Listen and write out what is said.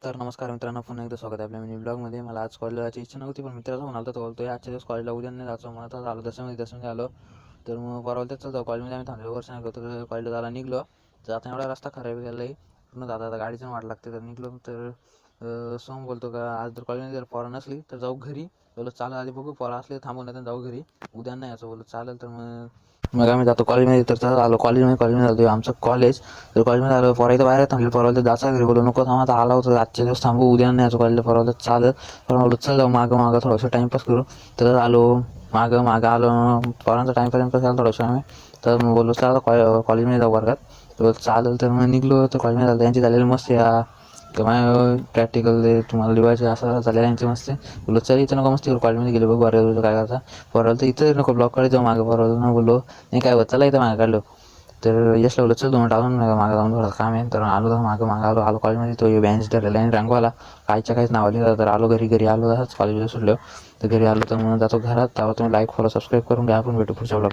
तर नमस्कार मित्रांनो, पुन्हा एकदा स्वागत आहे आपल्या मिनी ब्लॉगमध्ये. मला आज कॉलेजला जायची इच्छा नव्हती, पण मित्राचा म्हणाला तर बोलतोय आजच्या दिवस कॉलेजला उद्या नाही जायचं म्हणत आलो दर्शनमध्ये आलो. तर मग परवा त्याच जाऊ कॉलेजमध्ये आम्ही थांबलो वर्ष नाही तर कॉलेजला जायला निघलो. जाता एवढा रस्ता खराब गेला आहे पूर्ण, जाता गाडीचं वाट लागते. तर निघलो तर सोम बोलतो का आज जर कॉलेजमध्ये जर पोरं नसली तर जाऊ घरी. बोलत चालेल, आधी बघू पोरं असले थांबून नाही जाऊ घरी, उद्या नाही यायचं बोलत चालेल. तर मग आम्ही जातो कॉलेजमध्ये. तर आलो कॉलेजमध्ये जातो आमचं कॉलेज. तर कॉलेजमध्ये आलो, पोरं इथं बाहेर थांबले. पोरं जायचं घरी, बोलू नको थांबा, आता आला होता आजच्या दिवस थांबू, उद्या नाही यायचं कॉलेजला. पोरं चालेल, पण बोलत चल जाऊ मागं थोडंसं टाईमपास करू. तर आलो मागं आलो, पोरांचा टाईमपास झाला थोडंसं आम्ही. तर मग बोललो चला कॉलेजमध्ये जाऊ वर्गात. तर चालेल, तर मग निघलो. तर कॉलेजमध्ये झालं त्यांची झालेली मस्त या काय प्रॅक्टिकल ते तुम्हाला लिवायचे असं झालेलं यांची मस्त. बोललो चल इथं नको मस्ती कॉलेजमध्ये गेलो बघ बरं काय करता. पोराला तर इथं नको ब्लॉककडे जाऊ मागं. पोराला ना बोललो नाही काय होत चला इथं मागं काढलो. तर यश लावलं चल 2 मिनिट अजून मागं जाऊन थोडं काम आहे. तर आलो तर मागं आलो कॉलेजमध्ये. तो बँच धरलेला आणि रंगवाला काहीच्या काहीच नाव लिहिलं. तर आलो घरी आलो तसंच कॉलेजला सुटलो. तर घरी आलो तर मग जातो घरात. तेव्हा तुम्ही लाईक फॉलो सबस्क्राईब करून घ्या. आपण भेटू पुढच्या ब्लॉग.